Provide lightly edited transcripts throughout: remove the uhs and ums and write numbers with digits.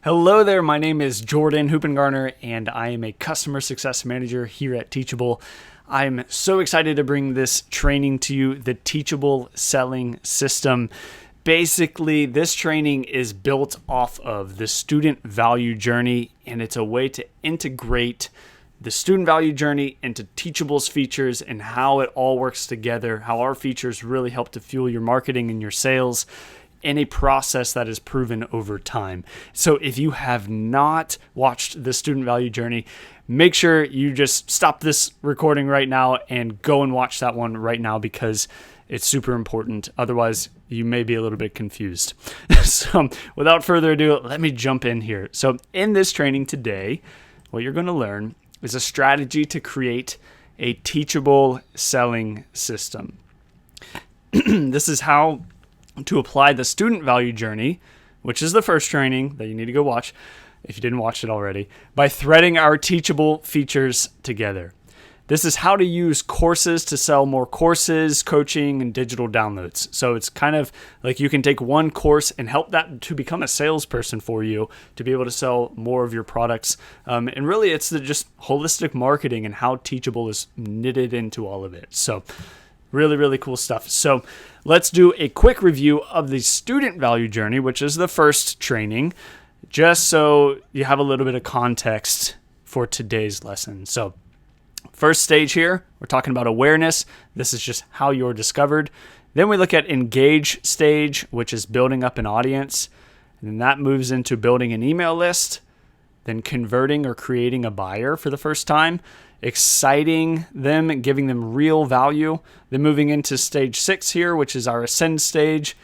Hello there, my name is Jordan Hoopengarner, and I am a Customer Success Manager here at Teachable. I'm so excited to bring this training to you, the Teachable Selling System. Basically, this training is built off of the student value journey, and it's a way to integrate the student value journey into Teachable's features and how it all works together, how our features really help to fuel your marketing and your sales in a process that is proven over time. So if you have not watched the student value journey, make sure you just stop this recording right now and go and watch that one right now because it's super important. Otherwise, you may be a little bit confused. So without further ado, let me jump in here. So in this training today, what you're going to learn is a strategy to create a teachable selling system. This is how to apply the student value journey, which is the first training that you need to go watch if you didn't watch it already, by threading our teachable features together. This is how to use courses to sell more courses, coaching, and digital downloads. So it's kind of like you can take one course and help that to become a salesperson for you to be able to sell more of your products. And really, it's the just holistic marketing and how Teachable is knitted into all of it. So really, really cool stuff. So let's do a quick review of the student value journey, which is the first training, just so you have a little bit of context for today's lesson. So first stage here, we're talking about awareness. This is just how you're discovered. Then we look at engage stage, which is building up an audience. And then that moves into building an email list, then converting or creating a buyer for the first time, exciting them and giving them real value. Then moving into stage 6 here, which is our ascend stage.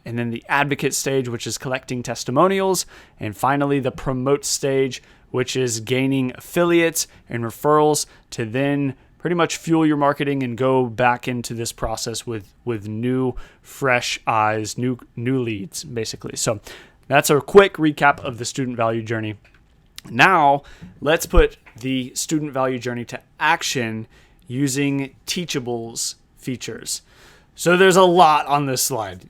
And then the advocate stage, which is collecting testimonials. And finally, the promote stage, which is gaining affiliates and referrals to then pretty much fuel your marketing and go back into this process with new, fresh eyes, new leads, basically. So that's a quick recap of the student value journey. Now, let's put the student value journey to action using Teachable's features. So there's a lot on this slide.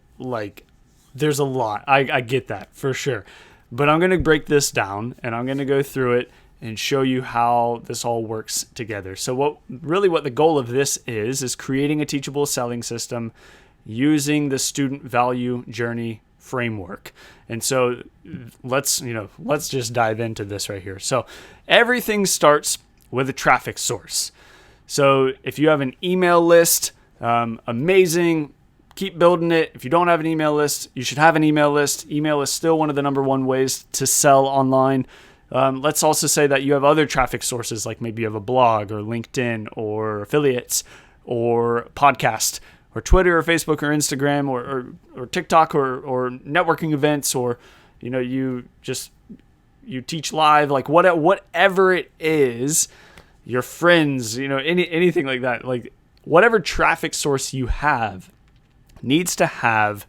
There's a lot. I get that for sure. But I'm going to break this down and I'm going to go through it and show you how this all works together. So what the goal of this is creating a teachable selling system using the student value journey framework. And so let's just dive into this right here. So everything starts with a traffic source. So if you have an email list, amazing. Keep building it. If you don't have an email list, you should have an email list. Email is still one of the number one ways to sell online. Let's also say that you have other traffic sources, like maybe you have a blog or LinkedIn or affiliates or podcast or Twitter or Facebook or Instagram or TikTok or networking events, or you teach live, like whatever it is, your friends, anything like that, like whatever traffic source you have needs to have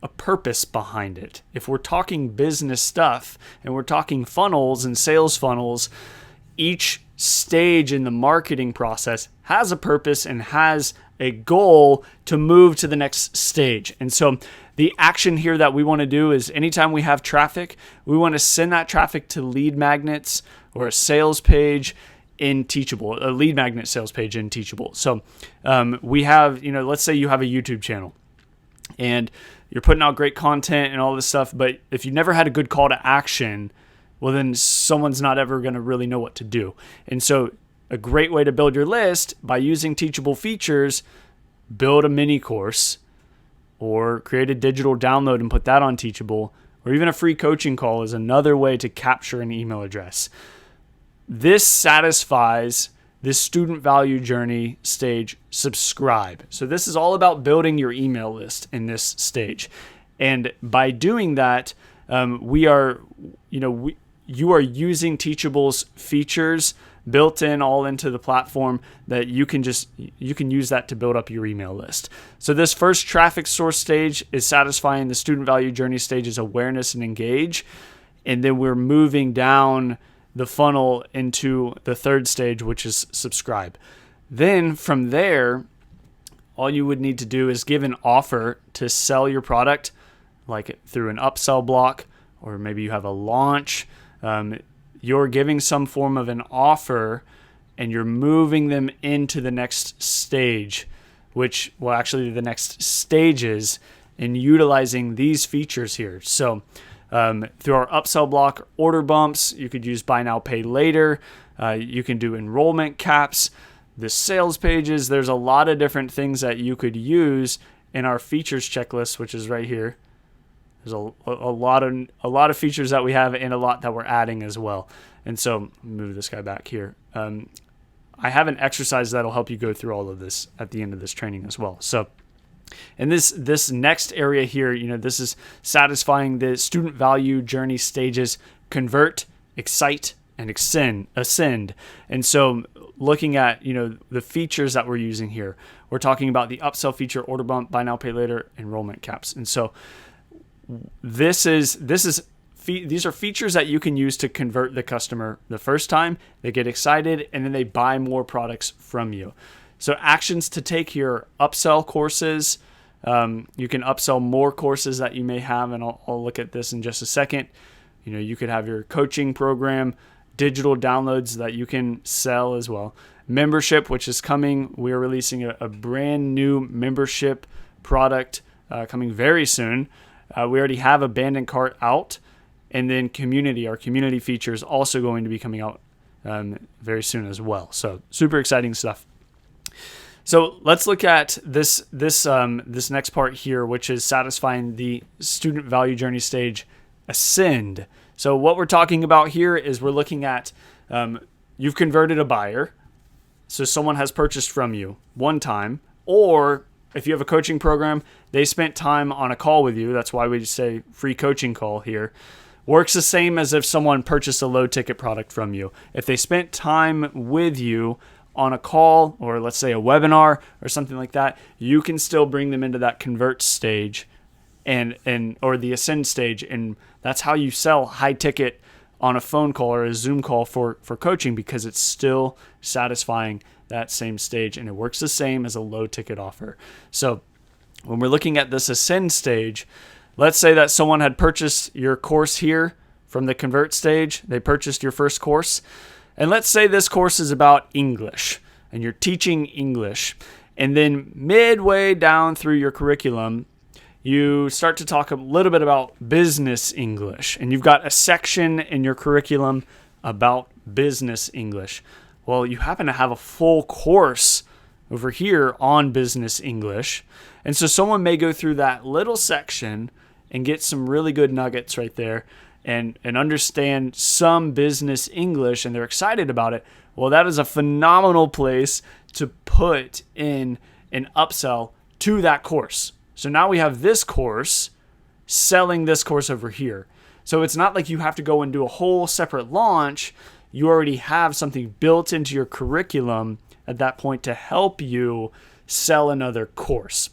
a purpose behind it. If we're talking business stuff and we're talking funnels and sales funnels, each stage in the marketing process has a purpose and has a goal to move to the next stage. And so the action here that we want to do is anytime we have traffic, we want to send that traffic to lead magnets or a sales page in Teachable, a lead magnet sales page in Teachable. So we have, let's say you have a YouTube channel and you're putting out great content and all this stuff, but if you never had a good call to action, well, then someone's not ever going to really know what to do. And so a great way to build your list by using Teachable features, build a mini course or create a digital download and put that on Teachable, or even a free coaching call is another way to capture an email address. This satisfies this student value journey stage, subscribe. So this is all about building your email list in this stage. And by doing that, you are using Teachable's features built in all into the platform that you can use that to build up your email list. So this first traffic source stage is satisfying the student value journey stage's awareness and engage. And then we're moving down the funnel into the third stage, which is subscribe. Then from there, all you would need to do is give an offer to sell your product, like through an upsell block or maybe you have a launch. You're giving some form of an offer and you're moving them into the next stage, which, well, actually the next stages, in utilizing these features here. So through our upsell block, order bumps, you could use buy now, pay later. You can do enrollment caps, the sales pages. There's a lot of different things that you could use in our features checklist, which is right here. There's a lot of features that we have and a lot that we're adding as well. And so move this guy back here. I have an exercise that'll help you go through all of this at the end of this training as well. So in this next area here, this is satisfying the student value journey stages: convert, excite, and ascend. And so looking at, the features that we're using here, we're talking about the upsell feature, order bump, buy now, pay later, enrollment caps. And so these are features that you can use to convert the customer the first time. They get excited and then they buy more products from you. So actions to take here: upsell courses. You can upsell more courses that you may have, and I'll look at this in just a second. You could have your coaching program, digital downloads that you can sell as well. Membership, which is coming. We are releasing a brand new membership product coming very soon. We already have abandoned cart out. And then community, our community feature is also going to be coming out very soon as well. So super exciting stuff. So let's look at this next part here, which is satisfying the student value journey stage, ascend. So what we're talking about here is we're looking at you've converted a buyer. So someone has purchased from you one time, or if you have a coaching program, they spent time on a call with you. That's why we say free coaching call here. Works the same as if someone purchased a low ticket product from you. If they spent time with you on a call, or let's say a webinar or something like that, you can still bring them into that convert stage or the ascend stage. And that's how you sell high ticket on a phone call or a Zoom call for coaching, because it's still satisfying that same stage, and it works the same as a low ticket offer. So when we're looking at this ascend stage, let's say that someone had purchased your course here from the convert stage. They purchased your first course. And let's say this course is about English and you're teaching English. And then midway down through your curriculum, you start to talk a little bit about business English. And you've got a section in your curriculum about business English. Well, you happen to have a full course over here on business English. And so someone may go through that little section and get some really good nuggets right there and understand some business English, and they're excited about it. Well, that is a phenomenal place to put in an upsell to that course. So now we have this course selling this course over here. So it's not like you have to go and do a whole separate launch. You already have something built into your curriculum at that point to help you sell another course.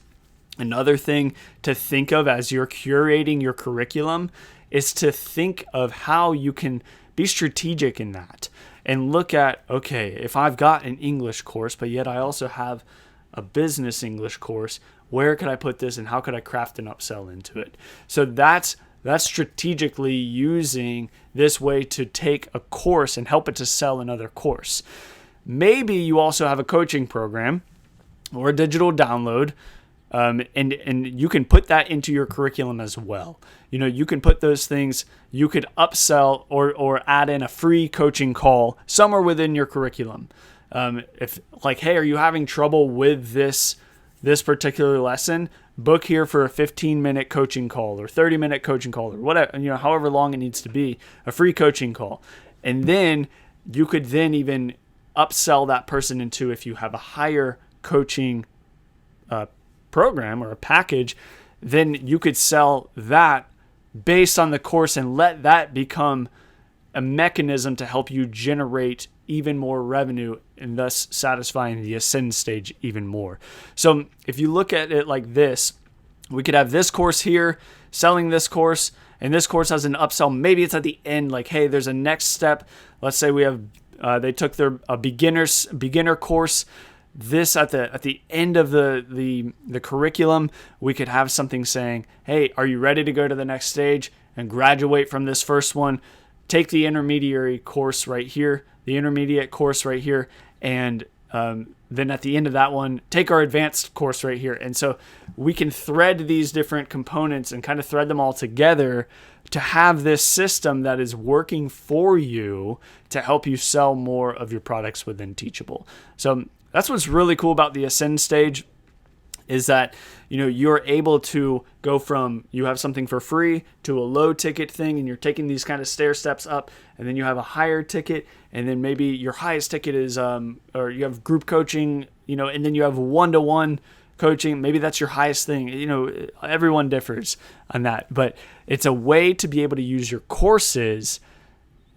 Another thing to think of as you're curating your curriculum is to think of how you can be strategic in that and look at, okay, if I've got an English course, but yet I also have a business English course, where could I put this and how could I craft an upsell into it? So that's strategically using this way to take a course and help it to sell another course. Maybe you also have a coaching program or a digital download, and you can put that into your curriculum as well. You can put those things, you could upsell or add in a free coaching call somewhere within your curriculum. If like, hey, are you having trouble with this particular lesson? Book here for a 15-minute coaching call or 30-minute coaching call or whatever, however long it needs to be, a free coaching call. And then you could then even upsell that person into, if you have a higher coaching program or a package, then you could sell that based on the course and let that become a mechanism to help you generate even more revenue and thus satisfying the ascend stage even more. So if you look at it like this, we could have this course here, selling this course, and this course has an upsell. Maybe it's at the end, like, hey, there's a next step. Let's say we have they took their beginner course. This at the end of the curriculum, we could have something saying, hey, are you ready to go to the next stage? and graduate from this first one, take the intermediary course right here, the intermediate course right here, and then at the end of that one, take our advanced course right here. And so we can thread these different components and kind of thread them all together to have this system that is working for you to help you sell more of your products within Teachable. So that's what's really cool about the Ascend stage, is that you're able to go from you have something for free to a low ticket thing, and you're taking these kind of stair steps up, and then you have a higher ticket, and then maybe your highest ticket is or you have group coaching, and then you have one-to-one coaching. Maybe that's your highest thing. Everyone differs on that, but it's a way to be able to use your courses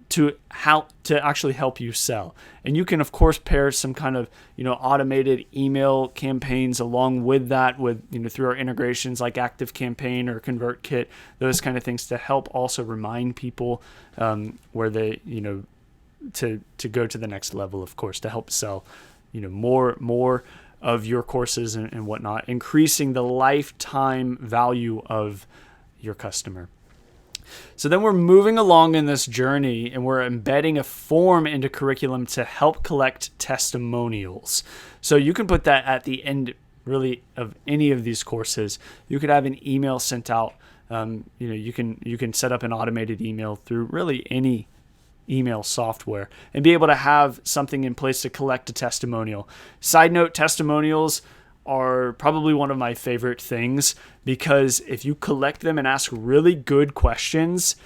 to actually help you sell. And you can of course pair some kind of automated email campaigns along with that, with through our integrations like ActiveCampaign or ConvertKit, those kind of things, to help also remind people where they to go to the next level, of course, to help sell more of your courses and whatnot, increasing the lifetime value of your customer. So then we're moving along in this journey, and we're embedding a form into curriculum to help collect testimonials. So you can put that at the end, really, of any of these courses. You could have an email sent out. You can set up an automated email through really any email software and be able to have something in place to collect a testimonial. Side note, testimonials are probably one of my favorite things, because if you collect them and ask really good questions,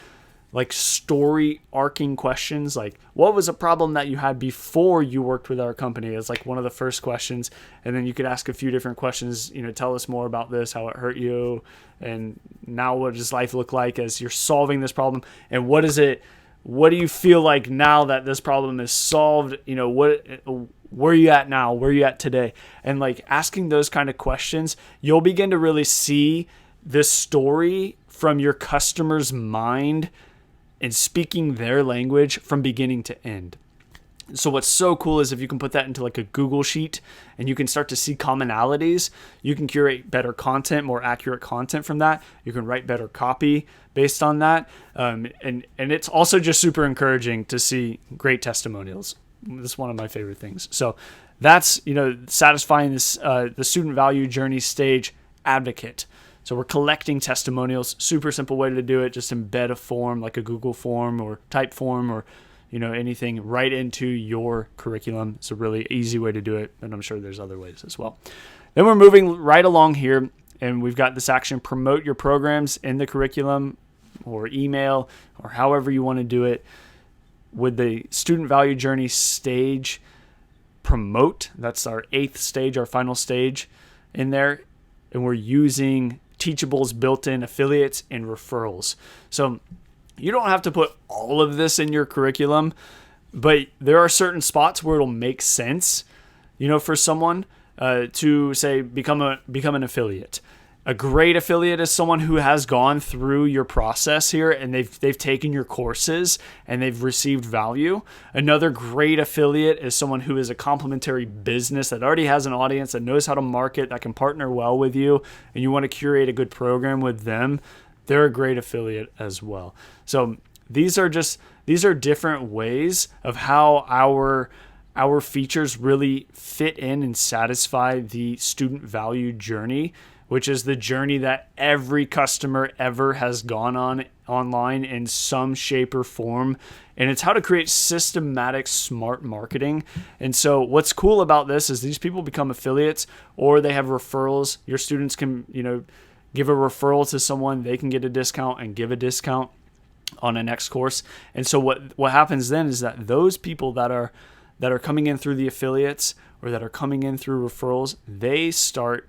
like story arcing questions, like what was a problem that you had before you worked with our company, is like one of the first questions. And then you could ask a few different questions, tell us more about this, how it hurt you, and now what does life look like as you're solving this problem, and what do you feel like now that this problem is solved? Where are you at now? Where are you at today? And like asking those kind of questions, you'll begin to really see the story from your customer's mind and speaking their language from beginning to end. So what's so cool is if you can put that into like a Google sheet and you can start to see commonalities, you can curate better content, more accurate content from that. You can write better copy based on that. And it's also just super encouraging to see great testimonials. This is one of my favorite things. So that's, satisfying this, the student value journey stage advocate. So we're collecting testimonials, super simple way to do it. Just embed a form like a Google form or type form or anything right into your curriculum. It's a really easy way to do it, and I'm sure there's other ways as well. Then we're moving right along here, and we've got this action: promote your programs in the curriculum or email or however you want to do it. With the student value journey stage, promote, that's our 8th stage, our final stage in there, and we're using Teachable's built-in affiliates and referrals. So you don't have to put all of this in your curriculum, but there are certain spots where it'll make sense, for someone to say become an affiliate. A great affiliate is someone who has gone through your process here and they've taken your courses and they've received value. Another great affiliate is someone who is a complementary business that already has an audience, that knows how to market, that can partner well with you, and you want to curate a good program with them. They're a great affiliate as well. So these are different ways of how our features really fit in and satisfy the student value journey, which is the journey that every customer ever has gone on online in some shape or form. And it's how to create systematic, smart marketing. And so what's cool about this is these people become affiliates, or they have referrals. Your students can, give a referral to someone, they can get a discount and give a discount on a next course. And so what happens then is that those people that are coming in through the affiliates or that are coming in through referrals, they start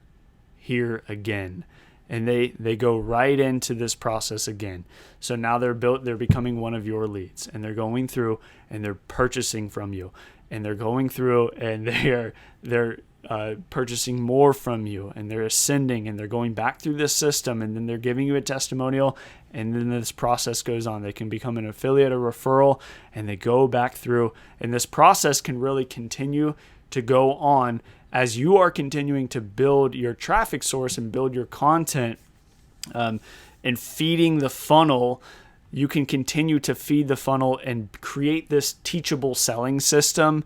here again, and they go right into this process again. So now they're becoming one of your leads, and they're going through and they're purchasing from you, and they're going through and they're purchasing more from you, and they're ascending, and they're going back through this system, and then they're giving you a testimonial, and then this process goes on. They can become an affiliate, a referral, and they go back through, and this process can really continue to go on as you are continuing to build your traffic source and build your content and feeding the funnel, you can continue to feed the funnel and create this teachable selling system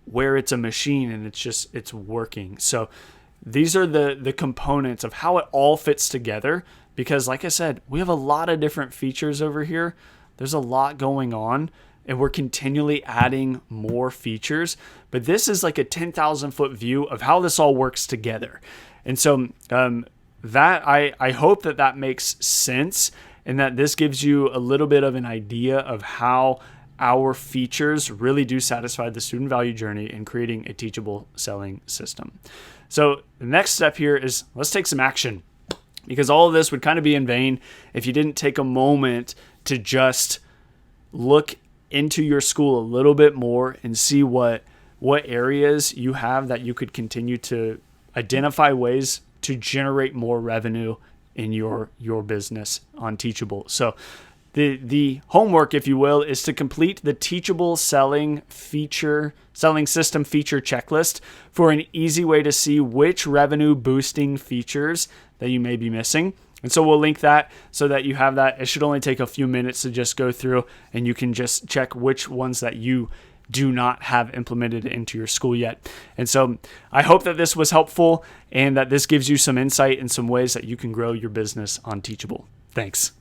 where it's a machine and it's working. So these are the components of how it all fits together, because like I said, we have a lot of different features over here. There's a lot going on and we're continually adding more features, but this is like a 10,000 foot view of how this all works together. And so that I hope that makes sense, and that this gives you a little bit of an idea of how our features really do satisfy the student value journey in creating a teachable selling system. So the next step here is let's take some action, because all of this would kind of be in vain if you didn't take a moment to just look into your school a little bit more and see what areas you have that you could continue to identify ways to generate more revenue in your business on Teachable. So the homework, if you will, is to complete the Teachable Selling System feature checklist for an easy way to see which revenue boosting features that you may be missing. And so we'll link that so that you have that. It should only take a few minutes to just go through, and you can just check which ones that you do not have implemented into your school yet. And so I hope that this was helpful and that this gives you some insight and some ways that you can grow your business on Teachable. Thanks.